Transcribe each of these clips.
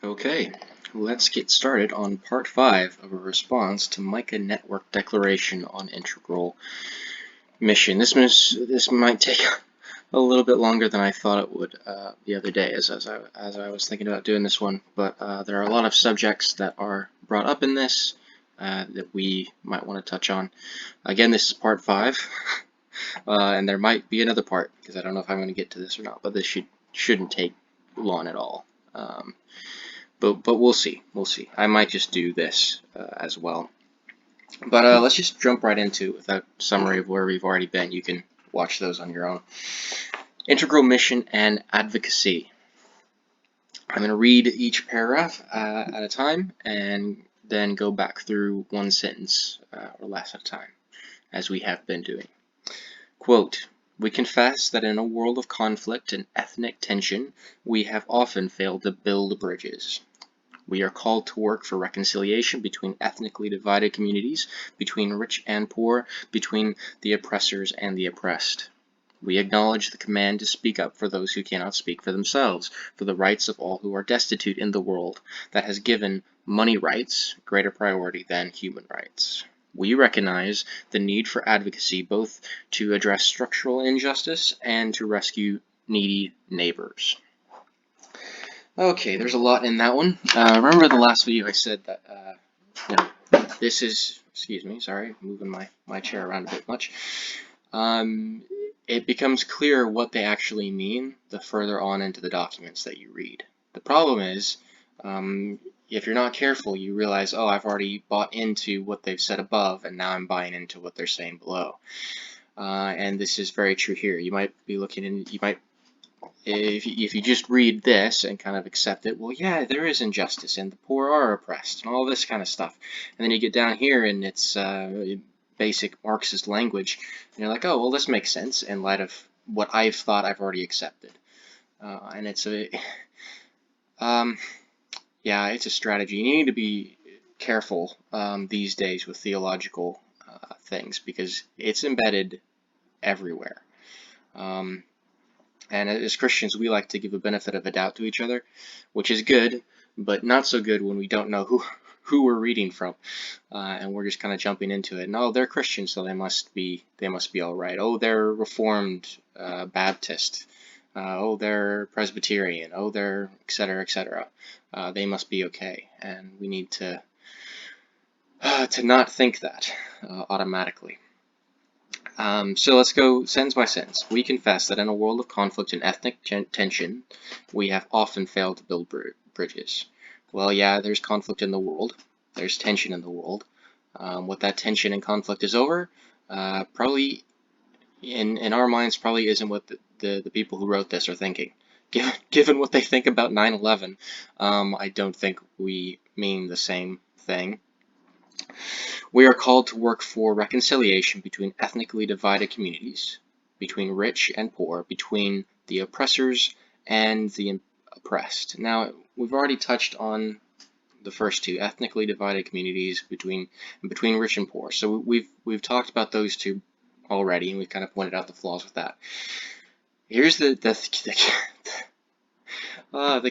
Okay, let's get started on part 5 of a response to Micah Network Declaration on Integral Mission. This might take a little bit longer than I thought it would the other day as I was thinking about doing this one, but there are a lot of subjects that are brought up in this that we might want to touch on. Again, this is part 5, and there might be another part because I don't know if I'm going to get to this or not, but this shouldn't take long at all. But we'll see. We'll see. I might just do this as well. But let's just jump right into it with a summary of where we've already been. You can watch those on your own. Integral mission and advocacy. I'm going to read each paragraph at a time and then go back through one sentence or less at a time, as we have been doing. Quote, "We confess that in a world of conflict and ethnic tension, we have often failed to build bridges. We are called to work for reconciliation between ethnically divided communities, between rich and poor, between the oppressors and the oppressed. We acknowledge the command to speak up for those who cannot speak for themselves, for the rights of all who are destitute in the world that has given money rights greater priority than human rights. We recognize the need for advocacy both to address structural injustice and to rescue needy neighbors." Okay, there's a lot in that one. Remember the last video I said that this is, excuse me, sorry, moving my chair around a bit much. It becomes clear what they actually mean the further on into the documents that you read. The problem is, if you're not careful, you realize, oh, I've already bought into what they've said above, and now I'm buying into what they're saying below. And this is very true here. You might be looking in, if you just read this and kind of accept it, well, yeah, there is injustice and the poor are oppressed and all this kind of stuff. And then you get down here and it's basic Marxist language, and you're like, oh, well, this makes sense in light of what I've thought I've already accepted. And it's it's a strategy. You need to be careful these days with theological things because it's embedded everywhere. And as Christians, we like to give a benefit of a doubt to each other, which is good, but not so good when we don't know who we're reading from, and we're just kind of jumping into it. And oh, they're Christians, so they must be all right. Oh, they're Reformed Baptist. Oh, they're Presbyterian. Oh, they're etc. etc. They must be okay, and we need to not think that automatically. So let's go sentence by sentence. We confess that in a world of conflict and ethnic tension, we have often failed to build bridges. Well, yeah, there's conflict in the world. There's tension in the world. What that tension and conflict is over, probably in our minds, probably isn't what the people who wrote this are thinking. Given what they think about 9/11, I don't think we mean the same thing. We are called to work for reconciliation between ethnically divided communities, between rich and poor, between the oppressors and the oppressed. Now, we've already touched on the first two, ethnically divided communities between rich and poor. So we've talked about those two already, and we've kind of pointed out the flaws with that. Here's the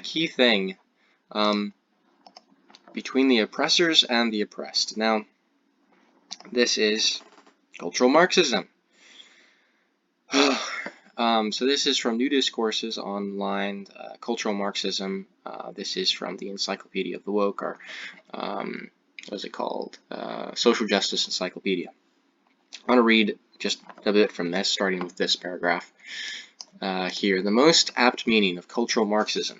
key thing, between the oppressors and the oppressed. Now, this is cultural Marxism. So this is from New Discourses Online, Cultural Marxism. This is from the Encyclopedia of the Woke, or what is it called? Social Justice Encyclopedia. I want to read just a bit from this, starting with this paragraph here. The most apt meaning of cultural Marxism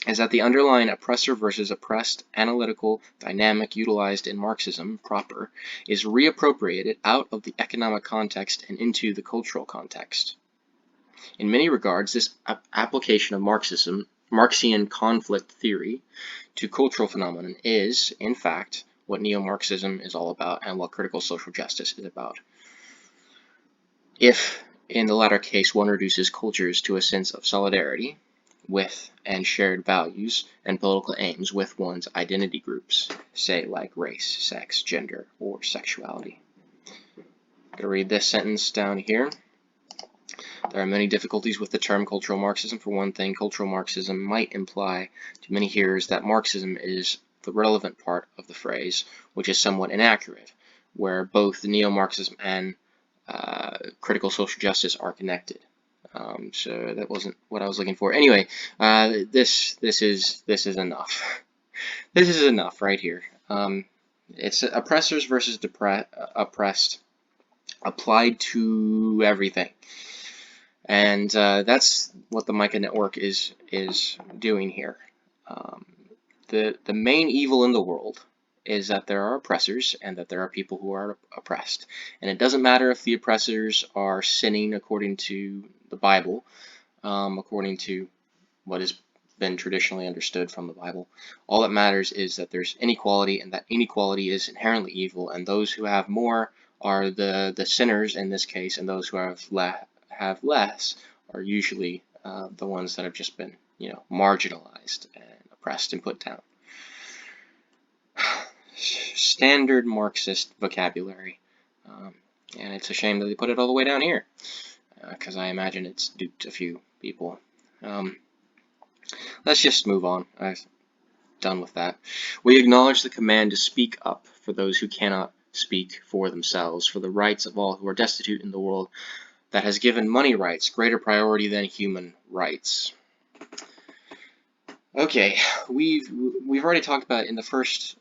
is that the underlying oppressor versus oppressed analytical dynamic utilized in Marxism proper is reappropriated out of the economic context and into the cultural context. In many regards, this application of Marxian conflict theory to cultural phenomenon is, in fact, what neo-Marxism is all about and what critical social justice is about. If, in the latter case, one reduces cultures to a sense of solidarity with and shared values and political aims with one's identity groups, say like race, sex, gender, or sexuality. I'm going to read this sentence down here. There are many difficulties with the term cultural Marxism. For one thing, cultural Marxism might imply to many hearers that Marxism is the relevant part of the phrase, which is somewhat inaccurate, where both neo-Marxism and critical social justice are connected. So that wasn't what I was looking for. Anyway, this is enough. This is enough right here. It's oppressors versus oppressed applied to everything. And that's what the Micah Network is doing here. The main evil in the world is that there are oppressors and that there are people who are oppressed. And it doesn't matter if the oppressors are sinning according to the Bible, according to what has been traditionally understood from the Bible. All that matters is that there's inequality, and that inequality is inherently evil, and those who have more are the sinners in this case, and those who have less are usually the ones that have just been, marginalized and oppressed and put down. Standard Marxist vocabulary, and it's a shame that they put it all the way down here, because I imagine it's duped a few people. Let's just move on. I'm done with that. We acknowledge the command to speak up for those who cannot speak for themselves, for the rights of all who are destitute in the world that has given money rights greater priority than human rights. Okay, we've already talked about in the first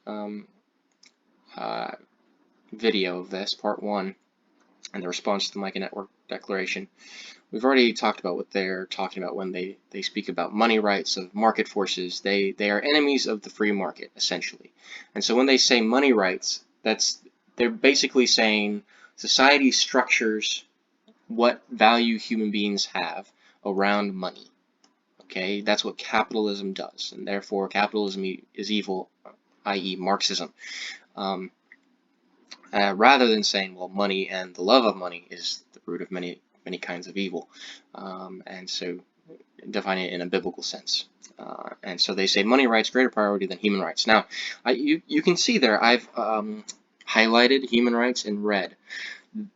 video of this, part 1, and the response to the Micah Network Declaration. We've already talked about what they're talking about when they speak about money rights of market forces. They are enemies of the free market, essentially. And so when they say money rights, they're basically saying society structures what value human beings have around money. Okay, that's what capitalism does, and therefore capitalism is evil, i.e. Marxism. Rather than saying, well, money and the love of money is the root of many kinds of evil, and so defining it in a biblical sense. And so they say money rights greater priority than human rights. Now, you can see there I've highlighted human rights in red.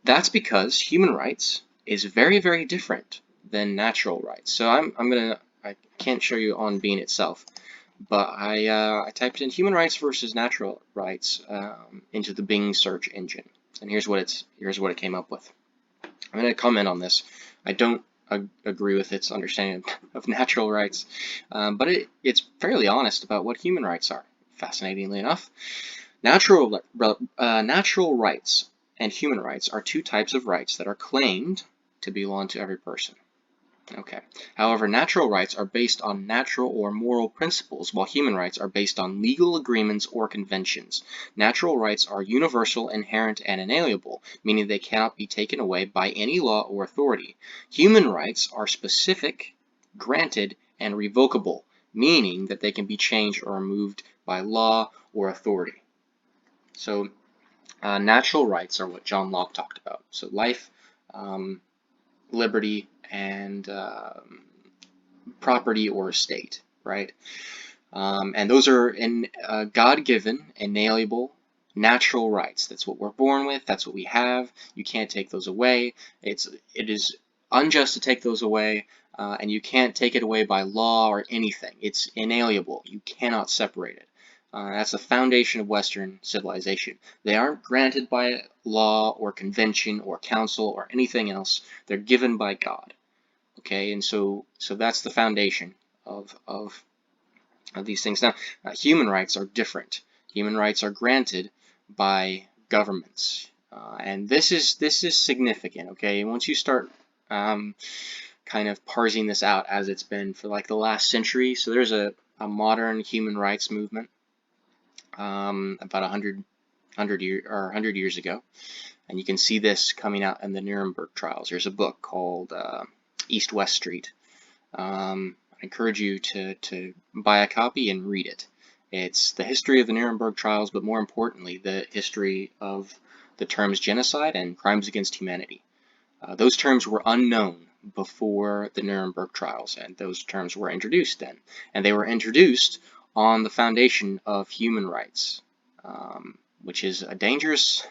That's because human rights is very, very different than natural rights. So I can't show you on Bean itself, but I typed in human rights versus natural rights into the Bing search engine, and here's what it came up with. I'm going to comment on this. I don't agree with its understanding of natural rights, but it's fairly honest about what human rights are. Fascinatingly enough, natural rights and human rights are two types of rights that are claimed to belong to every person. Okay. However, natural rights are based on natural or moral principles, while human rights are based on legal agreements or conventions. Natural rights are universal, inherent, and inalienable, meaning they cannot be taken away by any law or authority. Human rights are specific, granted, and revocable, meaning that they can be changed or removed by law or authority. So, natural rights are what John Locke talked about. So, life, liberty, and property or estate, right? And those are God-given, inalienable, natural rights. That's what we're born with. That's what we have. You can't take those away. It is unjust to take those away, and you can't take it away by law or anything. It's inalienable. You cannot separate it. That's the foundation of Western civilization. They aren't granted by law or convention or council or anything else. They're given by God. Okay, and so that's the foundation of these things. Now, human rights are different. Human rights are granted by governments, and this is significant. Okay, once you start kind of parsing this out as it's been for like the last century. So there's a modern human rights movement about 100 years ago, and you can see this coming out in the Nuremberg trials. There's a book called East-West Street. I encourage you to buy a copy and read it. It's the history of the Nuremberg trials, but more importantly, the history of the terms genocide and crimes against humanity. Those terms were unknown before the Nuremberg trials, and those terms were introduced then. And they were introduced on the foundation of human rights, which is a dangerous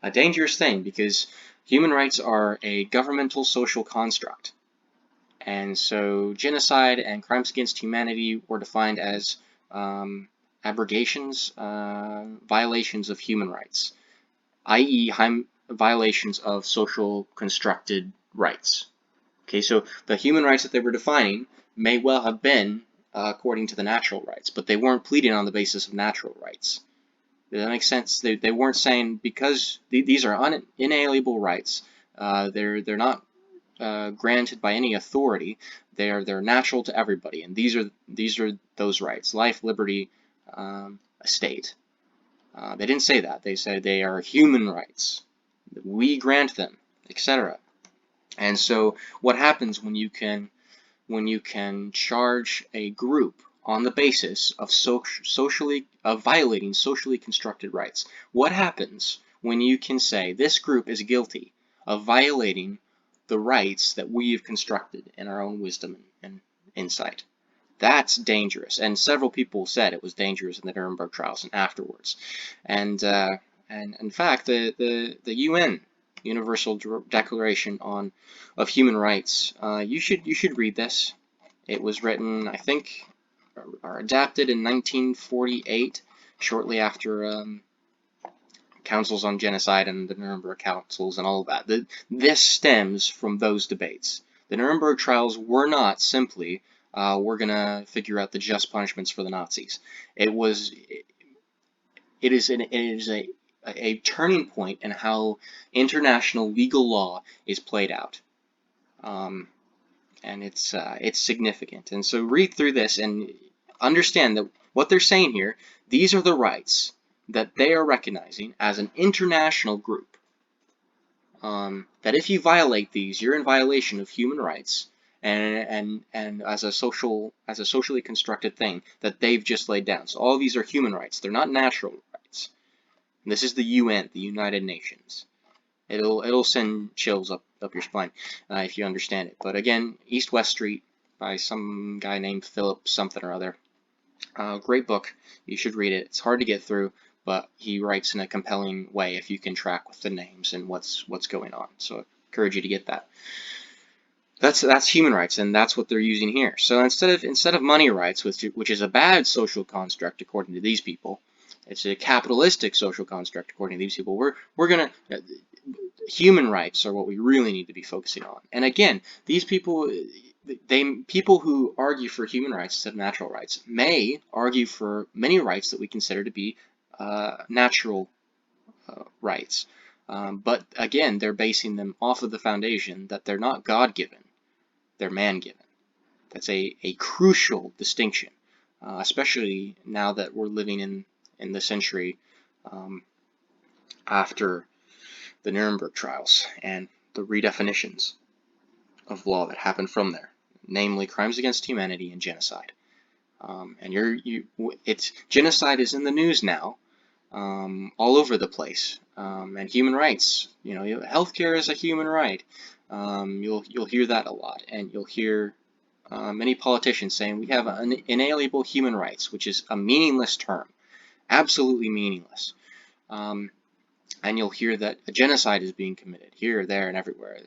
thing, because Human rights are a governmental social construct. And so genocide and crimes against humanity were defined as abrogations, violations of human rights, i.e. violations of social constructed rights. Okay, so the human rights that they were defining may well have been according to the natural rights, but they weren't pleading on the basis of natural rights. Does that make sense? They weren't saying because these are inalienable rights. They're not granted by any authority. They're natural to everybody, and these are those rights: life, liberty, estate. They didn't say that. They said they are human rights. We grant them, etc. And so, what happens when you can charge a group on the basis of violating socially constructed rights? What happens when you can say this group is guilty of violating the rights that we have constructed in our own wisdom and insight? That's dangerous, and several people said it was dangerous in the Nuremberg trials and afterwards. And in fact, the UN Universal Declaration of Human Rights, you should read this. It was written, I think, or adapted in 1948, shortly after councils on genocide and the Nuremberg councils and all of that. This stems from those debates. The Nuremberg trials were not simply we're going to figure out the just punishments for the Nazis. It is a turning point in how international legal law is played out. And it's significant. And so read through this and understand that what they're saying here, these are the rights that they are recognizing as an international group. That if you violate these, you're in violation of human rights, and as a socially constructed thing that they've just laid down. So all of these are human rights. They're not natural rights. And this is the UN, the United Nations. It'll send chills up your spine if you understand it. But again, East-West Street by some guy named Philip something or other. Great book. You should read it. It's hard to get through, but he writes in a compelling way if you can track with the names and what's going on. So I encourage you to get that. That's human rights, and that's what they're using here. So instead of money rights, which is a bad social construct according to these people, it's a capitalistic social construct according to these people. We're gonna human rights are what we really need to be focusing on. And again, these people who argue for human rights instead of natural rights may argue for many rights that we consider to be natural rights. But again, they're basing them off of the foundation that they're not God-given, they're man-given. That's a crucial distinction, especially now that we're living in the century after the Nuremberg trials and the redefinitions of law that happened from there, namely crimes against humanity and genocide. And genocide is in the news now, all over the place. And human rights, healthcare is a human right. You'll hear that a lot, and you'll hear many politicians saying we have inalienable human rights, which is a meaningless term, absolutely meaningless. And you'll hear that a genocide is being committed here, there, and everywhere.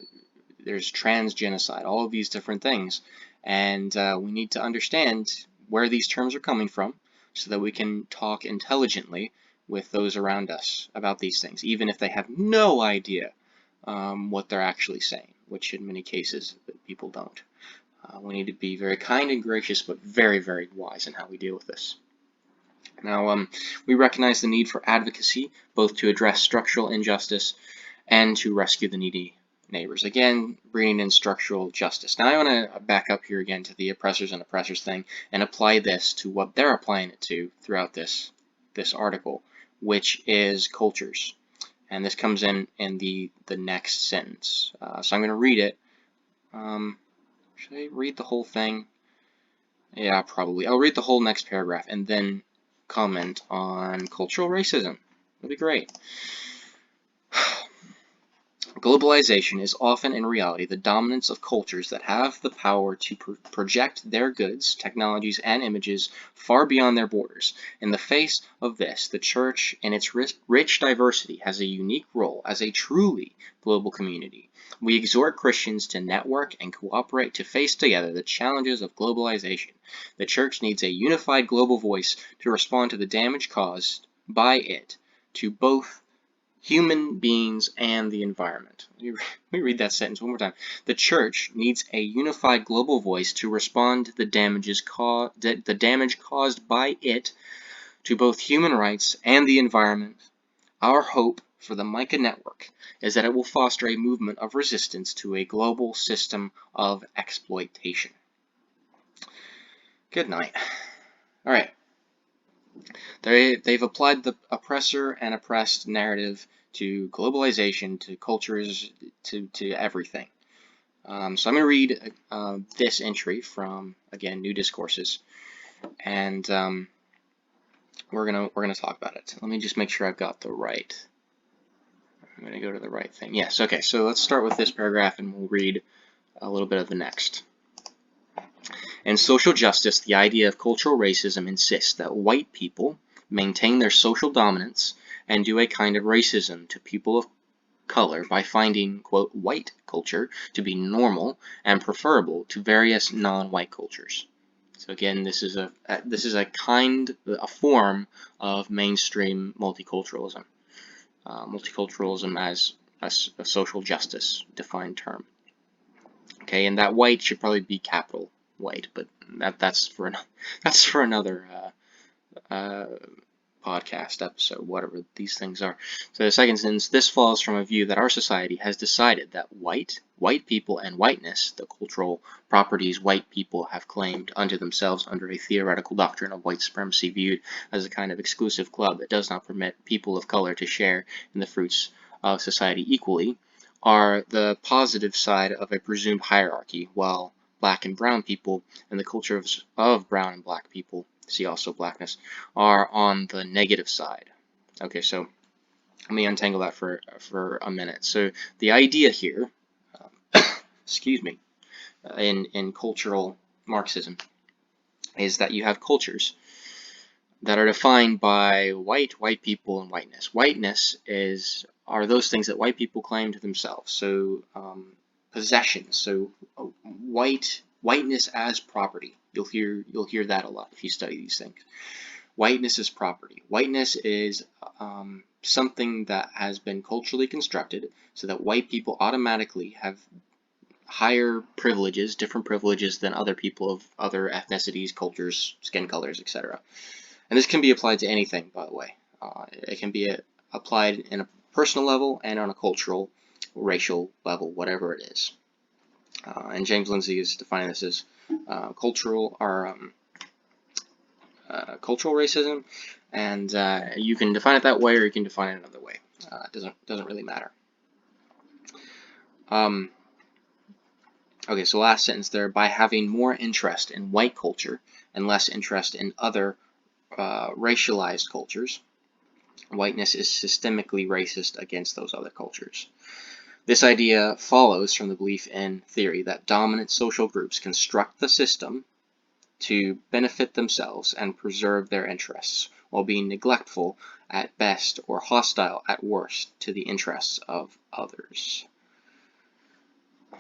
There's trans genocide, all of these different things, and we need to understand where these terms are coming from so that we can talk intelligently with those around us about these things, even if they have no idea what they're actually saying, which in many cases people don't. We need to be very kind and gracious, but very, very wise in how we deal with this. Now, we recognize the need for advocacy, both to address structural injustice and to rescue the needy neighbors. Again, bringing in structural justice. Now, I want to back up here again to the oppressors and oppressors thing and apply this to what they're applying it to throughout this article, which is cultures. And this comes in the next sentence. So I'm going to read it. Should I read the whole thing? Yeah, probably. I'll read the whole next paragraph and then comment on cultural racism. That'd be great. Globalization is often in reality the dominance of cultures that have the power to project their goods, technologies, and images far beyond their borders. In the face of this, the Church, in its rich diversity, has a unique role as a truly global community. We exhort Christians to network and cooperate to face together the challenges of globalization. The Church needs a unified global voice to respond to the damage caused by it to both human beings and the environment. Let me read that sentence one more time. The Church needs a unified global voice to respond to the damage caused by it to both human rights and the environment. Our hope for the Micah Network is that it will foster a movement of resistance to a global system of exploitation. Good night. All right. They've applied the oppressor and oppressed narrative to globalization, to cultures, to everything. So I'm going to read this entry from, again, New Discourses, and we're gonna talk about it. Let me just make sure I've got the right. I'm going to go to the right thing. Yes. Okay. So let's start with this paragraph, and we'll read a little bit of the next. In social justice, the idea of cultural racism insists that white people maintain their social dominance and do a kind of racism to people of color by finding, quote, white culture to be normal and preferable to various non-white cultures. So again, this is a form of mainstream multiculturalism. Multiculturalism as a social justice defined term. Okay, and that white should probably be capital white, but that's for another podcast episode, whatever these things are. So the second sentence, this follows from a view that our society has decided that white people and whiteness, the cultural properties white people have claimed unto themselves under a theoretical doctrine of white supremacy viewed as a kind of exclusive club that does not permit people of color to share in the fruits of society equally, are the positive side of a presumed hierarchy, while black and brown people and the culture of brown and black people, see also blackness, are on the negative side. Okay, so let me untangle that for a minute. So the idea here, excuse me, in cultural Marxism is that you have cultures that are defined by white people, and whiteness. Whiteness are those things that white people claim to themselves. So possessions. So whiteness as property. You'll hear that a lot if you study these things. Whiteness is property. Whiteness is something that has been culturally constructed so that white people automatically have higher privileges, different privileges than other people of other ethnicities, cultures, skin colors, etc. And this can be applied to anything, by the way. It can be applied in a personal level and on a cultural, racial level, whatever it is. And James Lindsay is defining this as cultural racism, and you can define it that way, or you can define it another way. It doesn't really matter. Okay, so last sentence there, by having more interest in white culture and less interest in other racialized cultures, whiteness is systemically racist against those other cultures. This idea follows from the belief in theory that dominant social groups construct the system to benefit themselves and preserve their interests, while being neglectful at best or hostile at worst to the interests of others.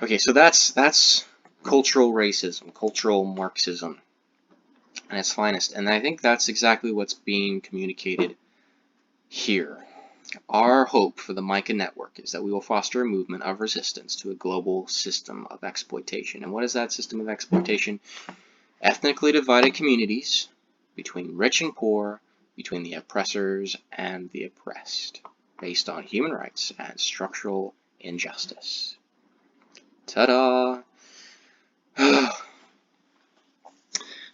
Okay, so that's cultural racism, cultural Marxism at its finest, and I think that's exactly what's being communicated here. Our hope for the Micah Network is that we will foster a movement of resistance to a global system of exploitation. And what is that system of exploitation? Ethnically divided communities between rich and poor, between the oppressors and the oppressed, based on human rights and structural injustice. Ta-da!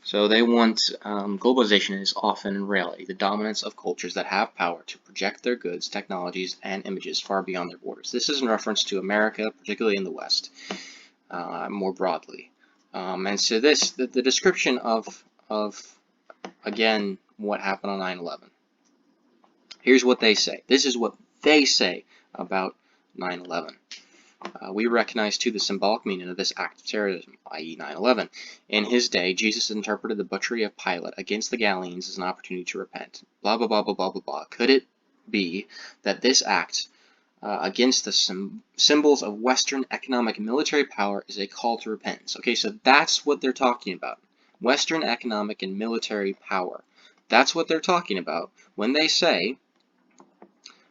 So they want globalization is often in reality the dominance of cultures that have power to project their goods, technologies, and images far beyond their borders. This is in reference to America, particularly in the West, more broadly. And so the description of again what happened on 9/11. Here's what they say. This is what they say about 9/11. We recognize, too, the symbolic meaning of this act of terrorism, i.e. 9/11. In his day, Jesus interpreted the butchery of Pilate against the Galileans as an opportunity to repent. Blah, blah, blah, blah, blah, blah, blah. Could it be that this act against the symbols of Western economic and military power is a call to repentance? Okay, so that's what they're talking about. Western economic and military power. That's what they're talking about when they say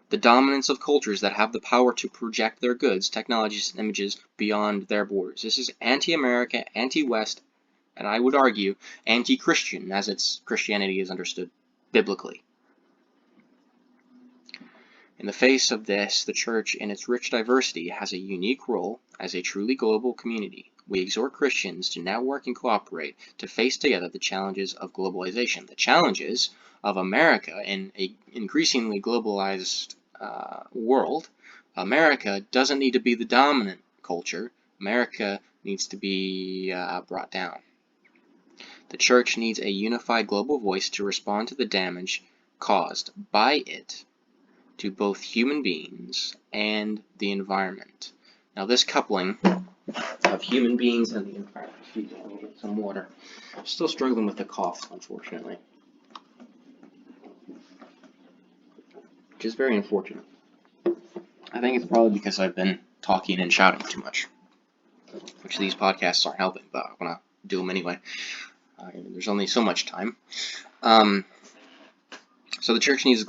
the dominance of cultures that have the power to project their goods, technologies, and images beyond their borders. This is anti-America, anti-West, and I would argue anti-Christian, as its Christianity is understood biblically. In the face of this, the Church, in its rich diversity, has a unique role as a truly global community. We exhort Christians to now work and cooperate to face together the challenges of globalization, the challenges of America in an increasingly globalized world. America doesn't need to be the dominant culture. America needs to be brought down. The Church needs a unified global voice to respond to the damage caused by it to both human beings and the environment. Now, this coupling of human beings and the environment. Excuse me, let me get some water. I'm still struggling with the cough, unfortunately, which is very unfortunate. I think it's probably because I've been talking and shouting too much, which these podcasts aren't helping, but I'm going to do them anyway. There's only so much time. So the Church needs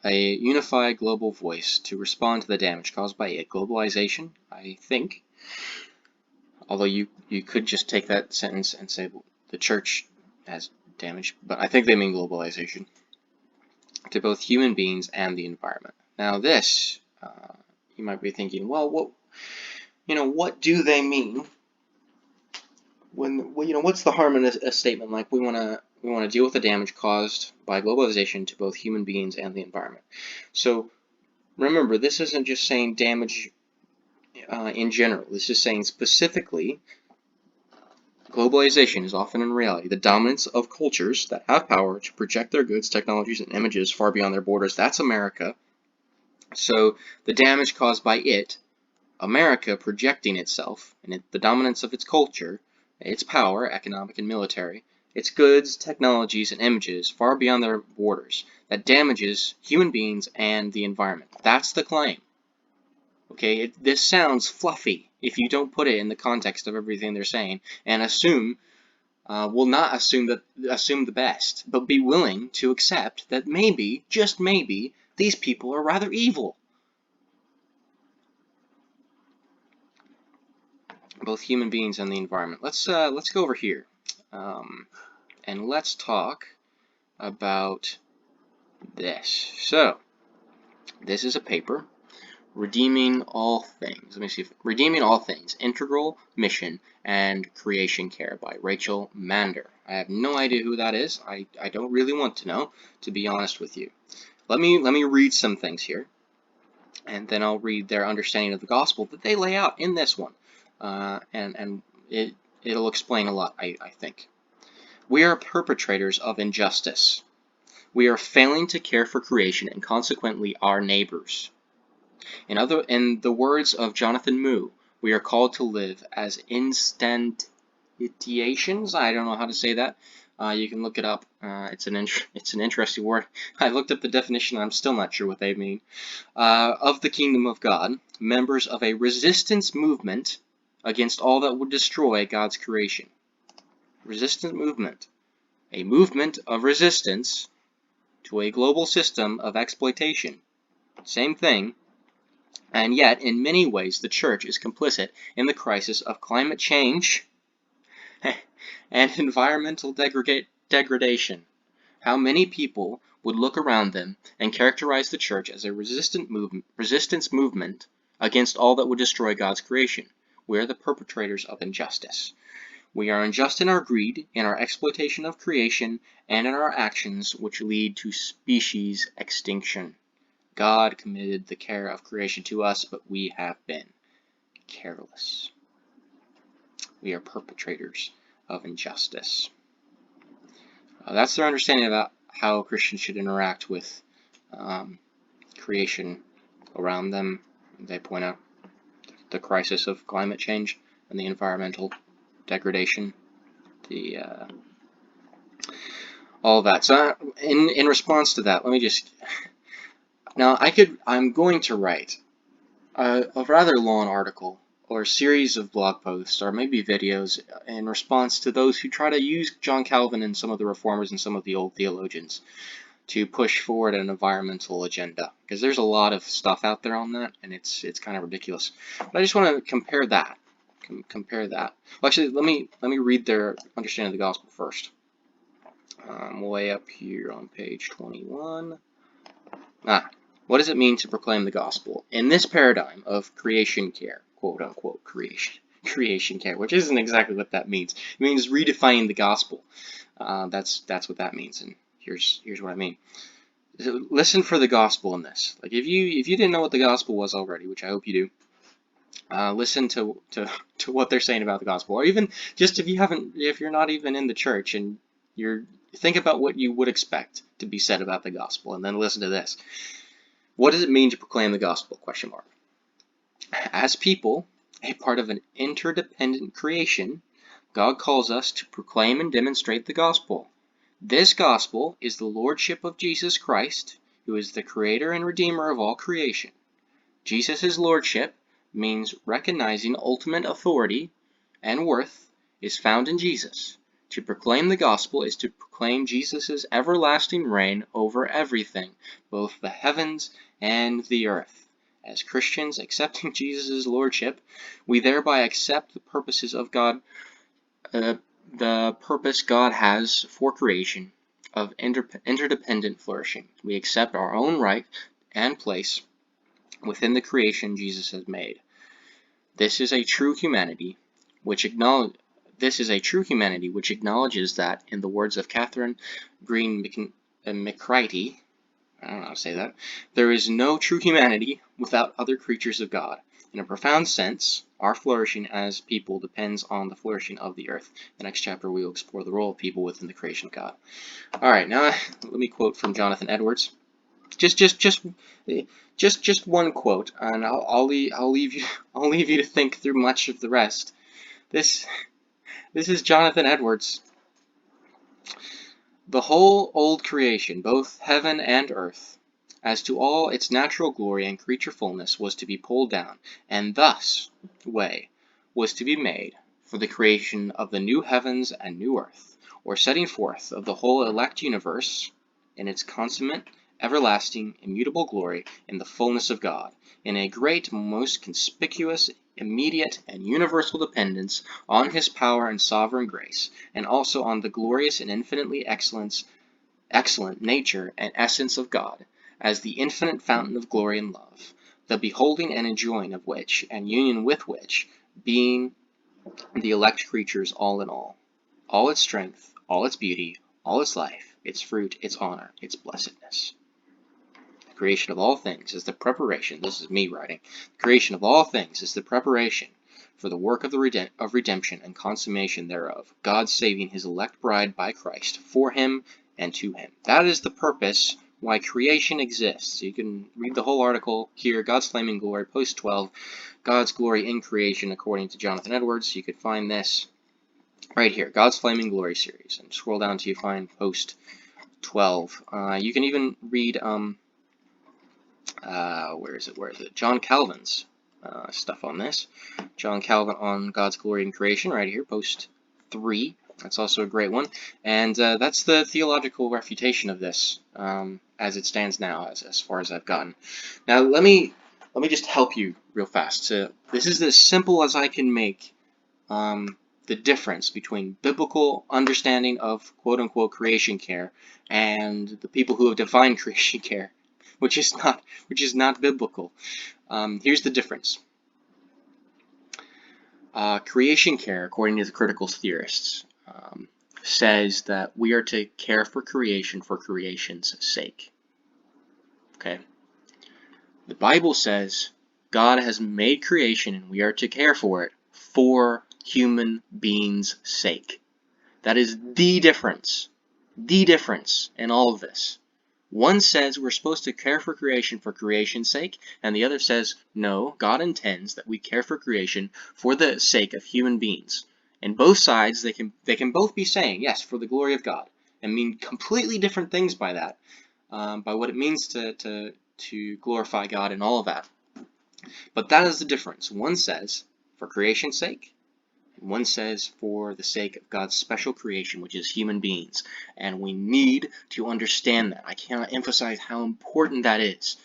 a unified global voice to respond to the damage caused by it. Globalization, I think, although you could just take that sentence and say, well, the Church has damage, but I think they mean globalization, to both human beings and the environment. Now this, you might be thinking, well, what do they mean? What's the harm in a statement like we want to deal with the damage caused by globalization to both human beings and the environment? So remember, this isn't just saying damage in general. This is saying specifically globalization is often in reality the dominance of cultures that have power to project their goods, technologies, and images far beyond their borders. That's America. So the damage caused by it, America projecting itself, and the dominance of its culture, its power, economic and military, its goods, technologies, and images far beyond their borders, that damages human beings and the environment. That's the claim. Okay, this sounds fluffy if you don't put it in the context of everything they're saying, and not assume the best, but be willing to accept that maybe, just maybe, these people are rather evil. Both human beings and the environment. Let's go over here, and let's talk about this. So, this is a paper, Redeeming All Things. Let me see. Redeeming All Things: Integral Mission and Creation Care by Rachel Mander. I have no idea who that is. I don't really want to know, to be honest with you. Let me read some things here, and then I'll read their understanding of the gospel that they lay out in this one. And it'll explain a lot, I think. We are perpetrators of injustice. We are failing to care for creation and consequently our neighbors. In the words of Jonathan Moo, we are called to live as instantiations. I don't know how to say that. You can look it up. It's an interesting word. I looked up the definition and I'm still not sure what they mean. Of the kingdom of God, members of a resistance movement against all that would destroy God's creation. Resistance movement. A movement of resistance to a global system of exploitation. Same thing. And yet, in many ways, the Church is complicit in the crisis of climate change and environmental degradation. How many people would look around them and characterize the Church as a resistance movement against all that would destroy God's creation? We are the perpetrators of injustice. We are unjust in our greed, in our exploitation of creation, and in our actions which lead to species extinction. God committed the care of creation to us, but we have been careless. We are perpetrators of injustice. That's their understanding about how Christians should interact with creation around them They point out the crisis of climate change and the environmental degradation, the all of that. So in response to that, let me just now I'm going to write a rather long article or a series of blog posts or maybe videos in response to those who try to use John Calvin and some of the reformers and some of the old theologians to push forward an environmental agenda, because there's a lot of stuff out there on that, and it's kind of ridiculous. But I just want to compare that. Compare that. Well, actually, let me read their understanding of the gospel first. Way up here on page 21. What does it mean to proclaim the gospel in this paradigm of creation care, quote unquote creation care, which isn't exactly what that means. It means redefining the gospel. That's what that means, and here's what I mean. Listen for the gospel in this. Like if you didn't know what the gospel was already, which I hope you do, listen to what they're saying about the gospel, or even just if you're not even in the church and think about what you would expect to be said about the gospel, and then listen to this. What does it mean to proclaim the gospel? ? As people, a part of an interdependent creation, God calls us to proclaim and demonstrate the gospel. This gospel is the lordship of Jesus Christ, who is the creator and redeemer of all creation. Jesus' lordship means recognizing ultimate authority and worth is found in Jesus. To proclaim the gospel is to proclaim Jesus' everlasting reign over everything, both the heavens and the earth. As Christians accepting Jesus' lordship, we thereby accept the purposes of God, the purpose God has for creation of interdependent flourishing. We accept our own right and place within the creation Jesus has made. This is a true humanity which acknowledges that, in the words of Catherine Green McCready, I don't know how to say that, there is no true humanity without other creatures of God. In a profound sense, our flourishing as people depends on the flourishing of the earth. The next chapter we will explore the role of people within the creation of God. Alright, now let me quote from Jonathan Edwards. Just one quote, and I'll leave you to think through much of the rest. This is Jonathan Edwards. The whole old creation, both heaven and earth, as to all its natural glory and creature fullness, was to be pulled down, and thus way was to be made for the creation of the new heavens and new earth, or setting forth of the whole elect universe in its consummate, everlasting, immutable glory in the fullness of God, in a great, most conspicuous, immediate, and universal dependence on his power and sovereign grace, and also on the glorious and infinitely excellent nature and essence of God, as the infinite fountain of glory and love, the beholding and enjoying of which, and union with which, being the elect creatures all in all its strength, all its beauty, all its life, its fruit, its honor, its blessedness. The creation of all things is the preparation, this is me writing, the creation of all things is the preparation for the work of redemption and consummation thereof, God saving his elect bride by Christ, for him and to him. That is the purpose why creation exists. You can read the whole article here, God's Flaming Glory, post 12, God's Glory in Creation, according to Jonathan Edwards. You could find this right here, God's Flaming Glory series, and scroll down till you find post 12. You can even read, where is it? John Calvin's stuff on this. John Calvin on God's Glory in Creation, right here, post 3. That's also a great one. And that's the theological refutation of this, as it stands now, as far as I've gotten. Now, let me just help you real fast. This is as simple as I can make the difference between biblical understanding of quote-unquote creation care and the people who have defined creation care, which is not biblical. Here's the difference. Creation care, according to the critical theorists, says that we are to care for creation's sake. Okay? The Bible says God has made creation and we are to care for it for human beings' sake. That is the difference in all of this. One says we're supposed to care for creation's sake, and the other says, no, God intends that we care for creation for the sake of human beings. And both sides, they can both be saying, yes, for the glory of God, and mean completely different things by that, by what it means to glorify God and all of that. But that is the difference. One says, for creation's sake, and one says, for the sake of God's special creation, which is human beings. And we need to understand that. I cannot emphasize how important that is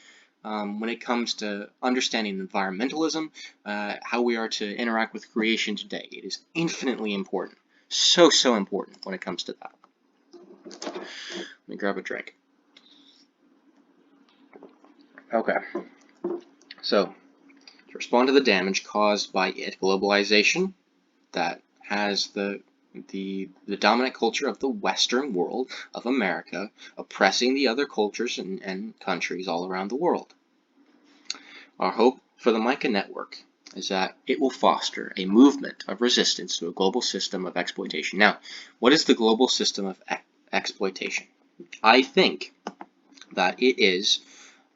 when it comes to understanding environmentalism, how we are to interact with creation today. It is infinitely important. So important when it comes to that. Let me grab a drink. Okay. So, to respond to the damage caused by globalization, that has the dominant culture of the Western world, of America, oppressing the other cultures and countries all around the world. Our hope for the Micah Network is that it will foster a movement of resistance to a global system of exploitation. Now, what is the global system of exploitation? I think that it is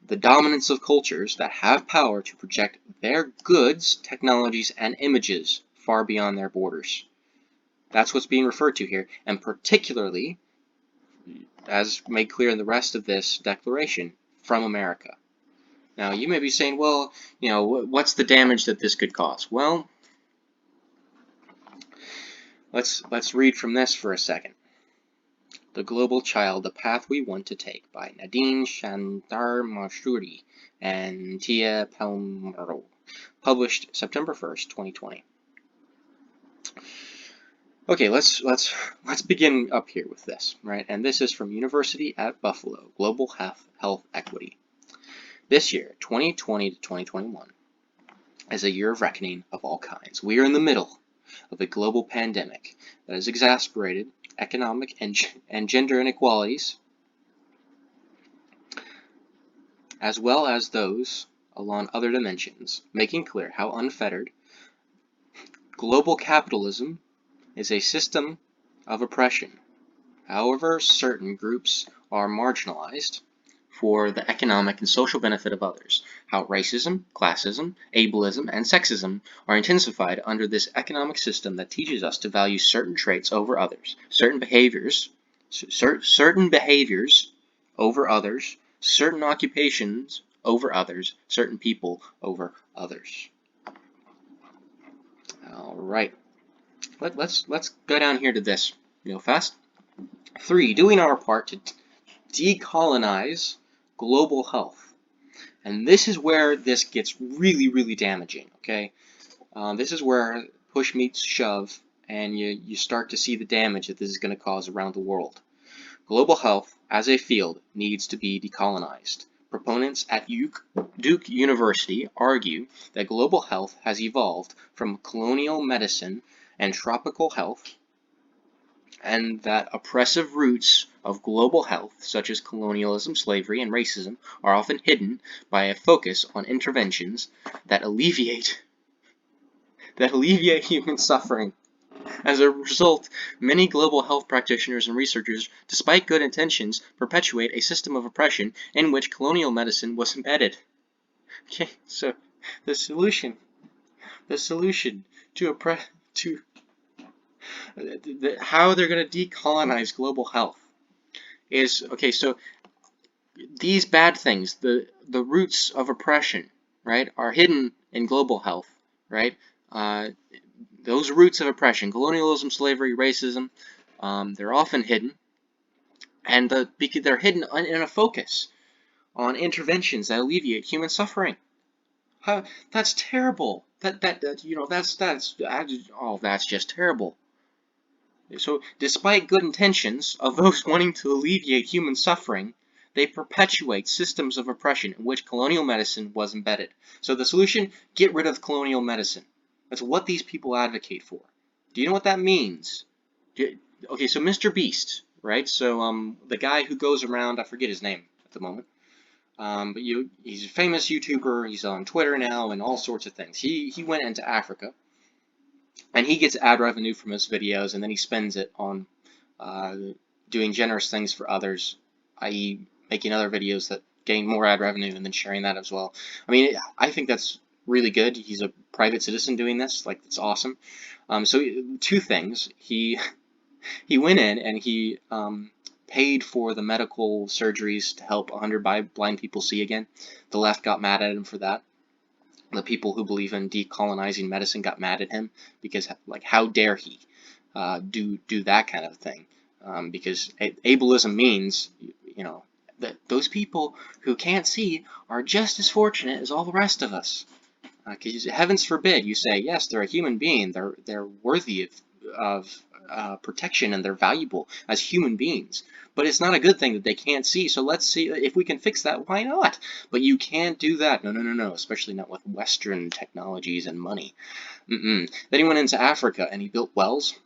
the dominance of cultures that have power to project their goods, technologies, and images far beyond their borders. That's what's being referred to here, and particularly, as made clear in the rest of this declaration, from America. Now, you may be saying, well, you know, what's the damage that this could cause? Well, let's read from this for a second. The Global Child, The Path We Want to Take by Nadine Chandar-Mashuri and Tia Palmero, published September 1st, 2020. Okay, let's begin up here with this, right? And this is from University at Buffalo, Global Health Equity. This year, 2020 to 2021, is a year of reckoning of all kinds. We are in the middle of a global pandemic that has exacerbated economic and gender inequalities, as well as those along other dimensions, making clear how unfettered global capitalism is a system of oppression. However, certain groups are marginalized for the economic and social benefit of others. How racism, classism, ableism, and sexism are intensified under this economic system that teaches us to value certain traits over others, certain behaviors over others, certain occupations over others, certain people over others. All right. Let's go down here to this real fast. 3. Doing our part to decolonize global health. And this is where this gets really damaging, okay? This is where push meets shove, and you start to see the damage that this is going to cause around the world. Global health, as a field, needs to be decolonized. Proponents at Duke University argue that global health has evolved from colonial medicine and tropical health, and that oppressive roots of global health, such as colonialism, slavery, and racism, are often hidden by a focus on interventions that alleviate human suffering. As a result, many global health practitioners and researchers, despite good intentions, perpetuate a system of oppression in which colonial medicine was embedded. Okay, so the solution to how they're going to decolonize global health is, okay, so these bad things, the roots of oppression, right, are hidden in global health, right? Those roots of oppression, colonialism, slavery, racism, they're often hidden, and they're hidden in a focus on interventions that alleviate human suffering. That's terrible. That's just terrible. So, despite good intentions of those wanting to alleviate human suffering, they perpetuate systems of oppression in which colonial medicine was embedded. So the solution, get rid of colonial medicine. That's what these people advocate for. Do you know what that means? Okay, so Mr. Beast, right? So the guy who goes around, I forget his name at the moment, but he's a famous YouTuber. He's on Twitter now and all sorts of things. He went into Africa, and he gets ad revenue from his videos, and then he spends it on doing generous things for others, i.e. making other videos that gain more ad revenue and then sharing that as well. I mean, I think that's really good. He's a private citizen doing this. Like, it's awesome. So two things. He went in and he paid for the medical surgeries to help 100 blind people see again. The left got mad at him for that. The people who believe in decolonizing medicine got mad at him because, like, how dare he do that kind of thing? Because ableism means, you know, that those people who can't see are just as fortunate as all the rest of us. Because heavens forbid you say, yes, they're a human being, they're worthy of protection and they're valuable as human beings. But it's not a good thing that they can't see, so let's see if we can fix that, why not? But you can't do that, no, especially not with Western technologies and money. Then he went into Africa and he built wells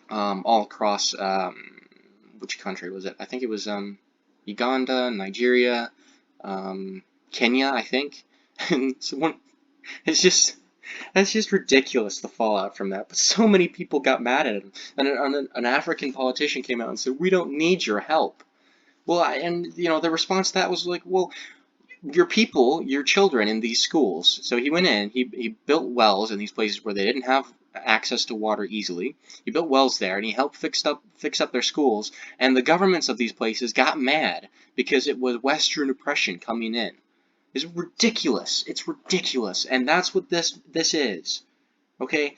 all across, which country was it? I think it was Uganda, Nigeria, Kenya, I think. And so it's just, that's just ridiculous, the fallout from that. But so many people got mad at him. And an African politician came out and said, we don't need your help. Well, and you know, the response to that was like, well, your people, your children in these schools. So he went in, he built wells in these places where they didn't have access to water easily. He built wells there, and he helped fix up their schools. And the governments of these places got mad because it was Western oppression coming in. It's ridiculous. It's ridiculous, and that's what this is. Okay,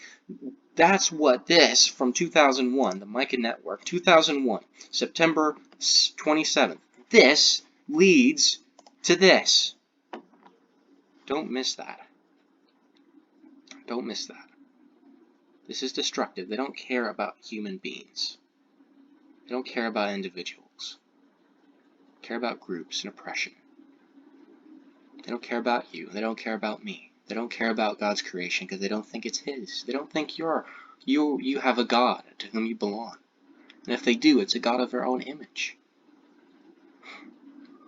that's what this from 2001, the Micah Network, 2001, September 27th. This leads to this. Don't miss that. Don't miss that. This is destructive. They don't care about human beings. They don't care about individuals. They care about groups and oppression. They don't care about you. They don't care about me. They don't care about God's creation because they don't think it's His. They don't think you have a God to whom you belong. And if they do, it's a God of their own image.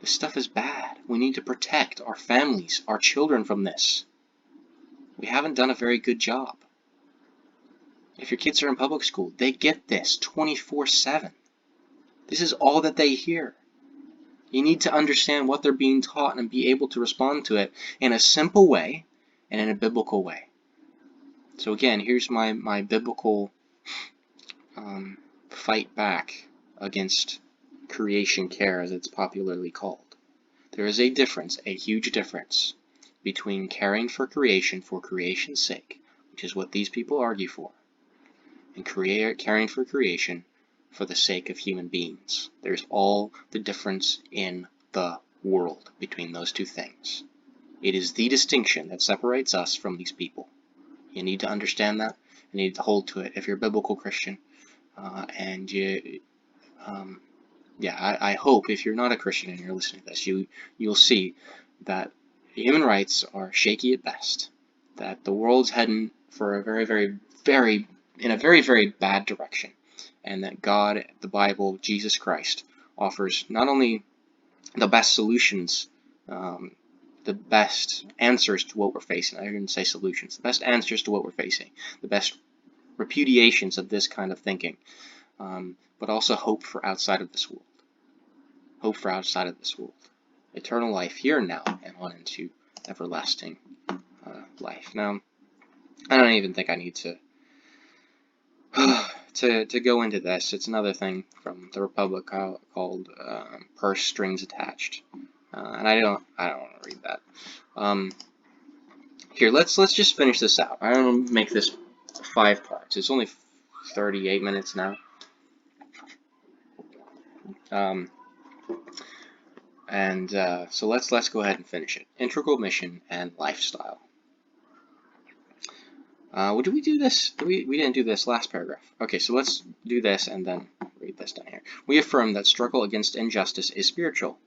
This stuff is bad. We need to protect our families, our children from this. We haven't done a very good job. If your kids are in public school, they get this 24/7. This is all that they hear. You need to understand what they're being taught and be able to respond to it in a simple way and in a biblical way. So again, here's my biblical fight back against creation care, as it's popularly called. There is a difference, a huge difference, between caring for creation's sake, which is what these people argue for, and caring for creation for the sake of human beings. There's all the difference in the world between those two things. It is the distinction that separates us from these people. You need to understand that. You need to hold to it if you're a biblical Christian. And you, I hope if you're not a Christian and you're listening to this, you'll see that human rights are shaky at best. That the world's heading for a in a very, very bad direction. And that God, the Bible, Jesus Christ, offers not only the best solutions, the best answers to what we're facing. I didn't say solutions. The best answers to what we're facing. The best repudiations of this kind of thinking. But also hope for outside of this world. Hope for outside of this world. Eternal life here and now and on into everlasting life. Now, I don't even think I need to go into this. It's another thing from the Republic called Purse Strings Attached, and I don't want to read that. Here, let's just finish this out. I don't make this 5 parts. It's only 38 minutes now. So let's go ahead and finish it. Integral mission and lifestyle. Did we do this? We didn't do this last paragraph. Okay, so let's do this and then read this down here. We affirm that struggle against injustice is spiritual.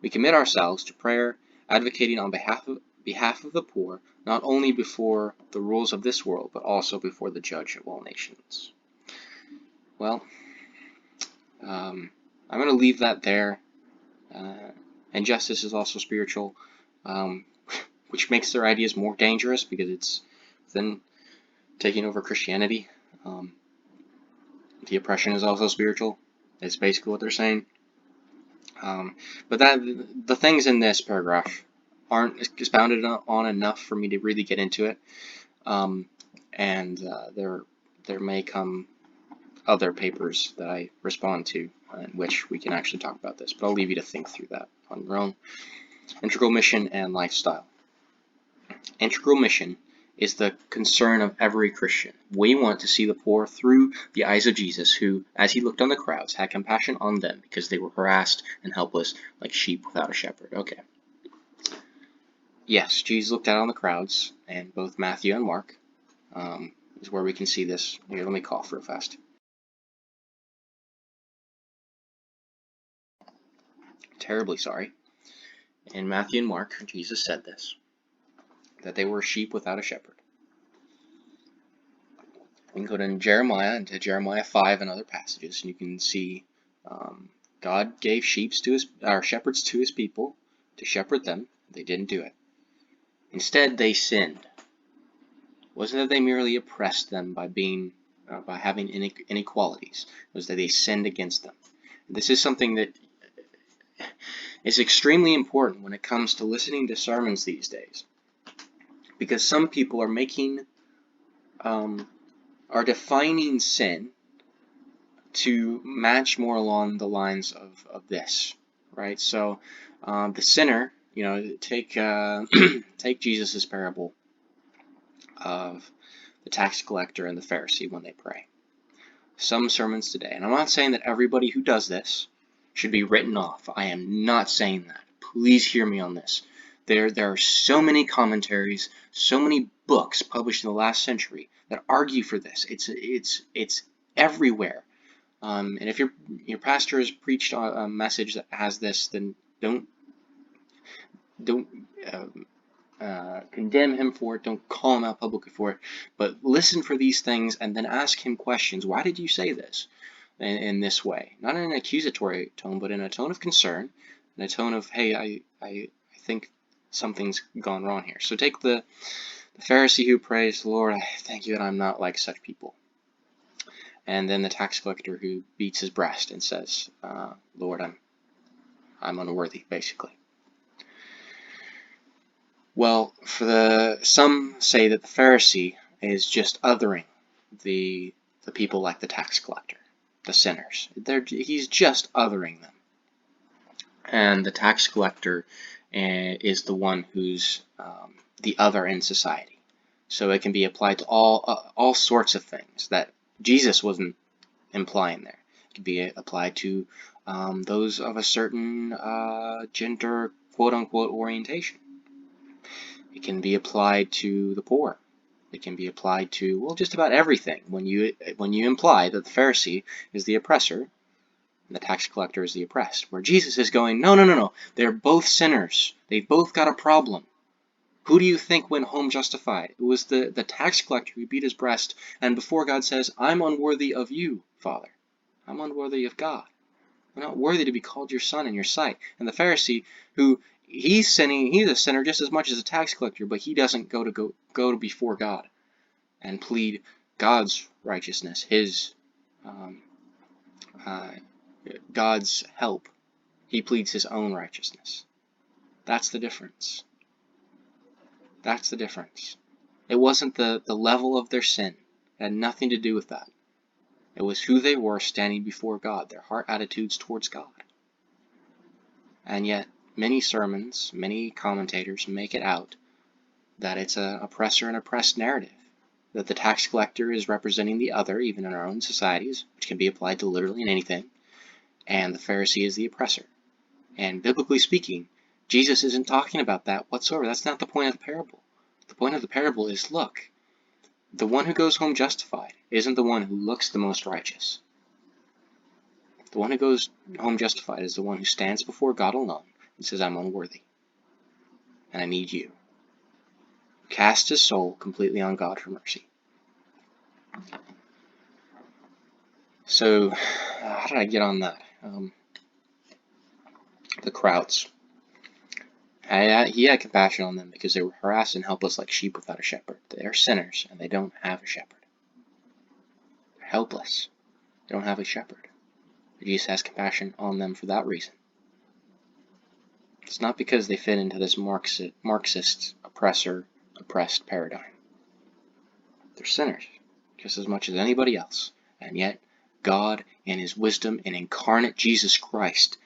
We commit ourselves to prayer, advocating on behalf of the poor, not only before the rules of this world, but also before the Judge of all nations. Well, I'm going to leave that there. Injustice is also spiritual, which makes their ideas more dangerous because it's then taking over Christianity. The oppression is also spiritual. It's basically what they're saying. But the things in this paragraph aren't expounded on enough for me to really get into it. And there may come other papers that I respond to in which we can actually talk about this, but I'll leave you to think through that on your own. Integral mission and lifestyle. Integral mission is the concern of every Christian. We want to see the poor through the eyes of Jesus, who, as he looked on the crowds, had compassion on them because they were harassed and helpless like sheep without a shepherd. Okay. Yes, Jesus looked out on the crowds, and both Matthew and Mark is where we can see this. Here, let me cough real fast. Terribly sorry. In Matthew and Mark, Jesus said this, that they were sheep without a shepherd. We can go to Jeremiah, into Jeremiah 5 and other passages, and you can see God gave shepherds to his people to shepherd them. They didn't do it. Instead, they sinned. It wasn't that they merely oppressed them by having inequalities. It was that they sinned against them. This is something that is extremely important when it comes to listening to sermons these days, because some people are defining sin to match more along the lines of this, right? So the sinner, take take Jesus' parable of the tax collector and the Pharisee when they pray. Some sermons today, and I'm not saying that everybody who does this should be written off. I am not saying that. Please hear me on this. There are so many commentaries, so many books published in the last century that argue for this. It's everywhere. And if your pastor has preached a message that has this, then don't condemn him for it. Don't call him out publicly for it. But listen for these things and then ask him questions. Why did you say this in this way? Not in an accusatory tone, but in a tone of concern, in a tone of, hey, I think something's gone wrong here. So take the Pharisee who prays, Lord, I thank you that I'm not like such people. And then the tax collector who beats his breast and says, Lord, I'm unworthy, basically. Well, some say that the Pharisee is just othering the people like the tax collector, the sinners. He's just othering them. And the tax collector is the one who's the other in society. So it can be applied to all sorts of things that Jesus wasn't implying there. It can be applied to those of a certain gender, quote-unquote, orientation. It can be applied to the poor. It can be applied to, well, just about everything. When you imply that the Pharisee is the oppressor and the tax collector is the oppressed, where Jesus is going, no. They're both sinners. They've both got a problem. Who do you think went home justified? It was the tax collector who beat his breast, and before God says, I'm unworthy of you, Father. I'm unworthy of God. I'm not worthy to be called your son in your sight. And the Pharisee, who he's a sinner just as much as a tax collector, but he doesn't go to before God and plead God's righteousness, his God's help. He pleads his own righteousness. That's the difference. That's the difference. It wasn't the level of their sin. It had nothing to do with that. It was who they were standing before God, their heart attitudes towards God. And yet, many sermons, many commentators make it out that it's an oppressor and oppressed narrative, that the tax collector is representing the other, even in our own societies, which can be applied to literally anything, and the Pharisee is the oppressor. And biblically speaking, Jesus isn't talking about that whatsoever. That's not the point of the parable. The point of the parable is, look, the one who goes home justified isn't the one who looks the most righteous. The one who goes home justified is the one who stands before God alone and says, I'm unworthy, and I need you. Cast his soul completely on God for mercy. So, how did I get on that? The crowds. He had compassion on them because they were harassed and helpless like sheep without a shepherd. They are sinners, and they don't have a shepherd. They're helpless. They don't have a shepherd. Jesus has compassion on them for that reason. It's not because they fit into this Marxist oppressed paradigm. They're sinners, just as much as anybody else. And yet, God, in His wisdom and incarnate Jesus Christ,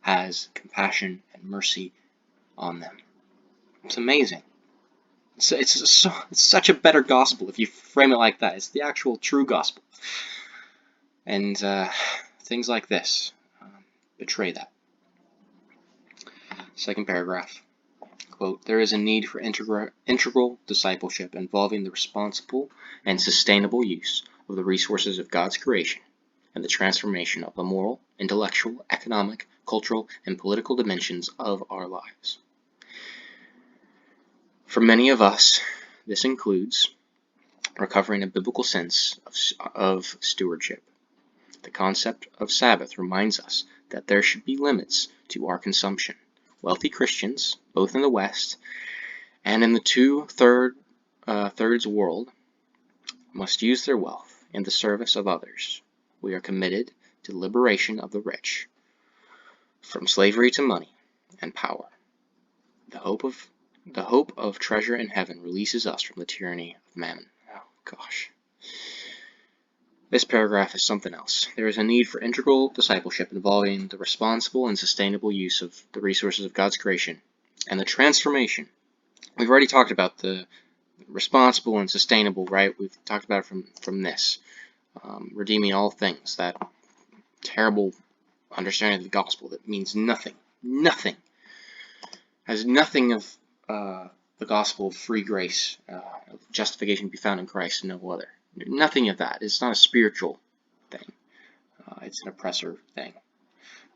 has compassion and mercy on them. It's amazing. It's such a better gospel if you frame it like that. It's the actual true gospel. And things like this betray that. Second paragraph. Quote, there is a need for integral discipleship involving the responsible and sustainable use of the resources of God's creation and the transformation of the moral, intellectual, economic, cultural, and political dimensions of our lives. For many of us, this includes recovering a biblical sense of stewardship. The concept of Sabbath reminds us that there should be limits to our consumption. Wealthy Christians, both in the West and in the two-thirds world, must use their wealth in the service of others. We are committed to liberation of the rich, from slavery to money and power. The hope of treasure in heaven releases us from the tyranny of mammon. Oh, gosh. This paragraph is something else. There is a need for integral discipleship involving the responsible and sustainable use of the resources of God's creation and the transformation. We've already talked about the responsible and sustainable, right? We've talked about it from this. Redeeming all things, that terrible understanding of the gospel that means nothing. Nothing. Has nothing of the gospel of free grace, of justification to be found in Christ and no other. Nothing of that. It's not a spiritual thing. It's an oppressor thing.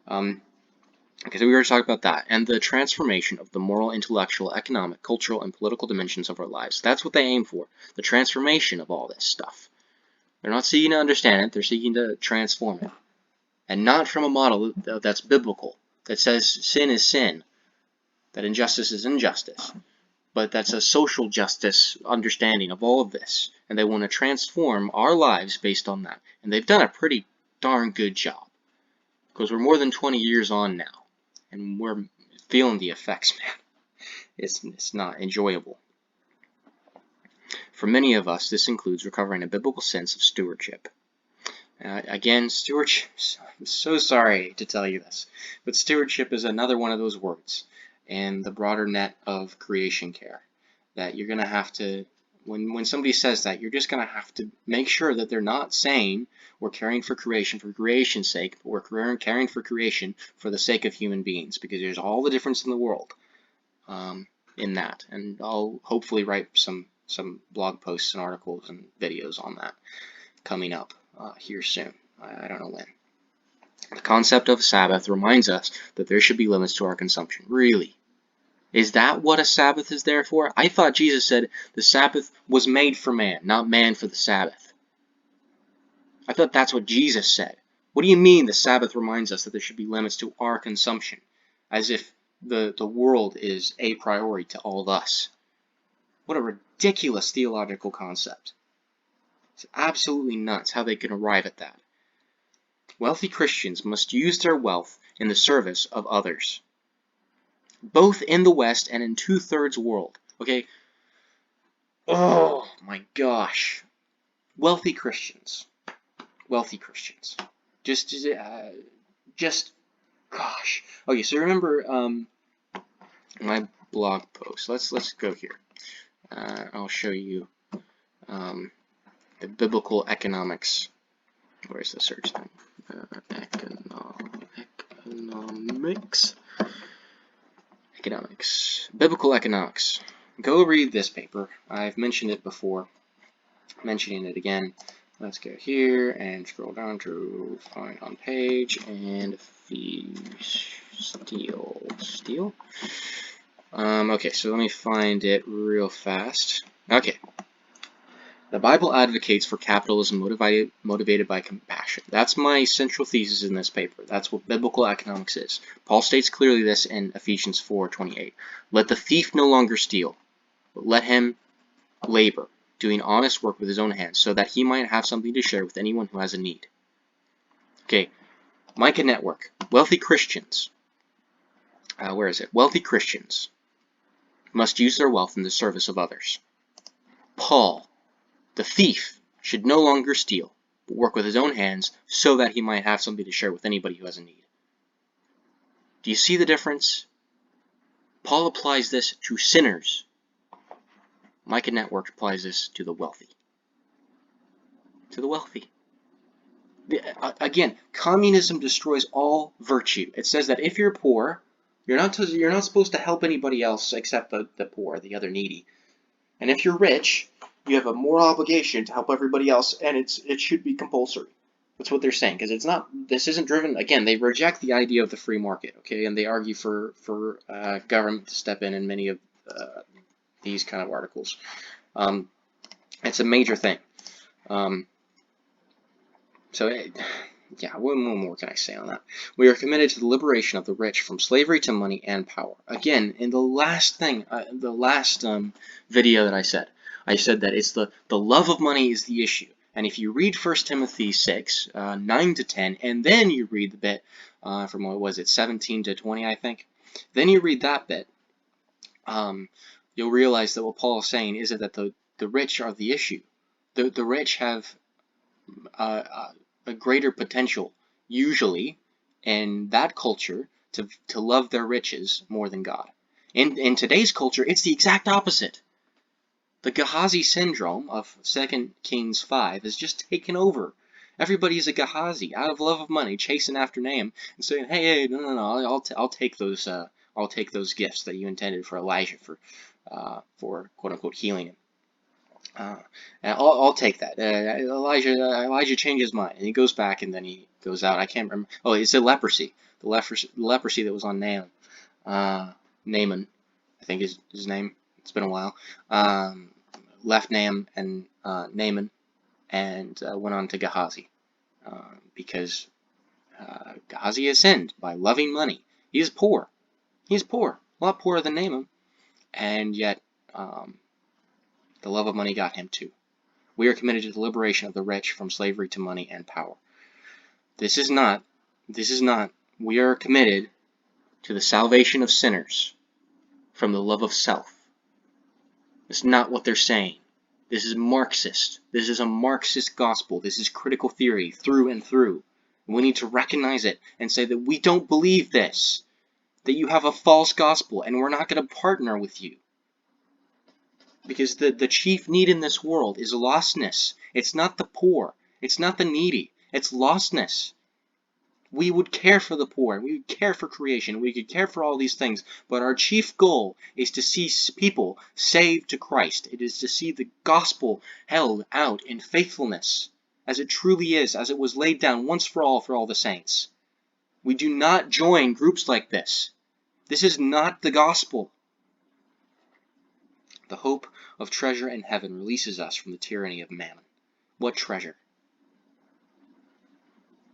Okay, so we already talked about that. And the transformation of the moral, intellectual, economic, cultural, and political dimensions of our lives. That's what they aim for. The transformation of all this stuff. They're not seeking to understand it. They're seeking to transform it. And not from a model that's biblical, that says sin is sin, that injustice is injustice. But that's a social justice understanding of all of this. And they want to transform our lives based on that. And they've done a pretty darn good job. Because we're more than 20 years on now. And we're feeling the effects, man. It's not enjoyable. For many of us, this includes recovering a biblical sense of stewardship. Again, stewardship, I'm so sorry to tell you this, but stewardship is another one of those words in the broader net of creation care that you're going to have to, when somebody says that, you're just going to have to make sure that they're not saying we're caring for creation's sake, but we're caring for creation for the sake of human beings, because there's all the difference in the world in that. And I'll hopefully write some blog posts and articles and videos on that coming up here soon. I don't know when. The concept of Sabbath reminds us that there should be limits to our consumption. Really? Is that what a Sabbath is there for? I thought Jesus said the Sabbath was made for man, not man for the Sabbath. I thought that's what Jesus said. What do you mean the Sabbath reminds us that there should be limits to our consumption? As if the world is a priority to all of us. What a ridiculous theological concept. It's absolutely nuts how they can arrive at that. Wealthy Christians must use their wealth in the service of others, both in the West and in two-thirds world. Okay? Oh my gosh. Wealthy Christians. Wealthy Christians. Just gosh. Okay, so remember my blog post. Let's go here. I'll show you the biblical economics. Where's the search thing? Economics. Biblical economics. Go read this paper. I've mentioned it before. Mentioning it again. Let's go here and scroll down to find on page and steal. Okay, so let me find it real fast. Okay. The Bible advocates for capitalism motivated by compassion. That's my central thesis in this paper. That's what biblical economics is. Paul states clearly this in Ephesians 4:28. Let the thief no longer steal, but let him labor, doing honest work with his own hands, so that he might have something to share with anyone who has a need. Okay, Micah Network. Wealthy Christians Where is it? Wealthy Christians must use their wealth in the service of others. Paul, the thief, should no longer steal, but work with his own hands so that he might have something to share with anybody who has a need. Do you see the difference? Paul applies this to sinners. Micah Network applies this to the wealthy. To the wealthy. Again, communism destroys all virtue. It says that if you're poor, you're not supposed to help anybody else except the poor, the other needy. And if you're rich, you have a moral obligation to help everybody else, and it should be compulsory. That's what they're saying, because this isn't driven. Again, they reject the idea of the free market, okay, and they argue for government to step in many of these kind of articles. It's a major thing. Yeah, what more can I say on that? We are committed to the liberation of the rich from slavery to money and power. Again, in the last video that I said that it's the love of money is the issue. And if you read 1 Timothy 6, 9 to 10, and then you read the bit from, what was it, 17 to 20, I think, then you read that bit, you'll realize that what Paul is saying isn't that the rich are the issue. The rich have a greater potential, usually, in that culture to love their riches more than God. In today's culture, it's the exact opposite. The Gehazi syndrome of 2 Kings 5 has just taken over. Everybody's a Gehazi, out of love of money, chasing after Nahum and saying, "Hey, no, I'll take those gifts that you intended for Elijah for quote unquote healing him. I'll take that." Elijah changes his mind, and he goes back, and then he goes out. I can't remember. Oh, it's the leprosy. The leprosy that was on Naaman. Naaman, I think is his name. It's been a while. Left Naaman and went on to Gehazi, because Gehazi has sinned by loving money. He is poor. He's poor, a lot poorer than Naaman, and yet the love of money got him too. We are committed to the liberation of the rich from slavery to money and power. This is not. We are committed to the salvation of sinners from the love of self. It's not what they're saying. This is Marxist. This is a Marxist gospel. This is critical theory through and through. We need to recognize it and say that we don't believe this, that you have a false gospel, and we're not going to partner with you. Because the chief need in this world is lostness. It's not the poor. It's not the needy. It's lostness. We would care for the poor. We would care for creation. We could care for all these things. But our chief goal is to see people saved to Christ. It is to see the gospel held out in faithfulness, as it truly is, as it was laid down once for all the saints. We do not join groups like this. This is not the gospel. The hope of treasure in heaven releases us from the tyranny of mammon. What treasure?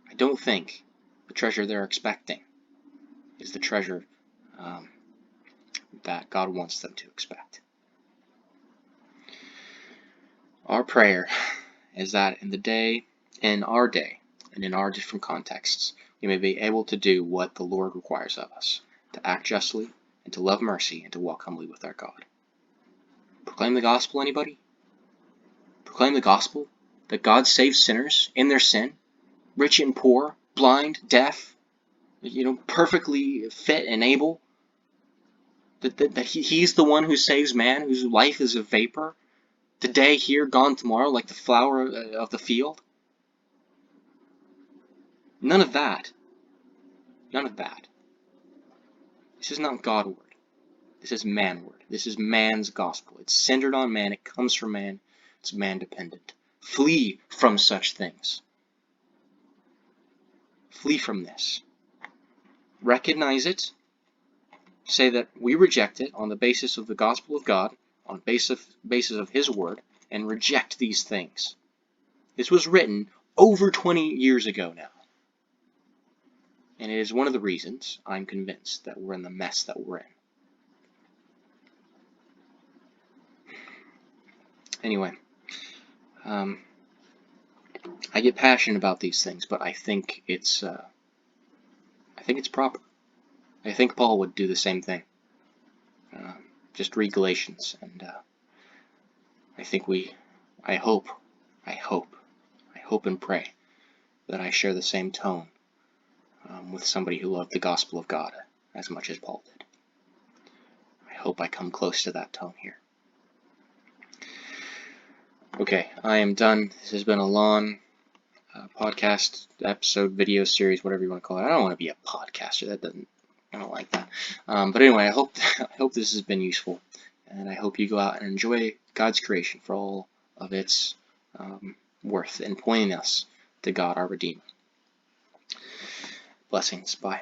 I don't think the treasure they're expecting is the treasure that God wants them to expect. Our prayer is that in our day, and in our different contexts, we may be able to do what the Lord requires of us, to act justly, and to love mercy, and to walk humbly with our God. Proclaim the gospel, anybody? Proclaim the gospel that God saves sinners in their sin, rich and poor, blind, deaf, perfectly fit and able. That he's the one who saves man, whose life is a vapor, today here, gone tomorrow, like the flower of the field. None of that. None of that. This is not God word. This is man word. This is man's gospel. It's centered on man. It comes from man. It's man dependent. Flee from such things. Flee from this. Recognize it. Say that we reject it on the basis of the gospel of God, on the basis of His word, and reject these things. This was written over 20 years ago now. And it is one of the reasons I'm convinced that we're in the mess that we're in. Anyway, I get passionate about these things, but I think it's proper. I think Paul would do the same thing. Just read Galatians, and I hope and pray that I share the same tone with somebody who loved the gospel of God as much as Paul did. I hope I come close to that tone here. Okay, I am done. This has been a long podcast episode, video series, whatever you want to call it. I don't want to be a podcaster. I don't like that. But anyway, I hope this has been useful, and I hope you go out and enjoy God's creation for all of its worth in pointing us to God, our Redeemer. Blessings. Bye.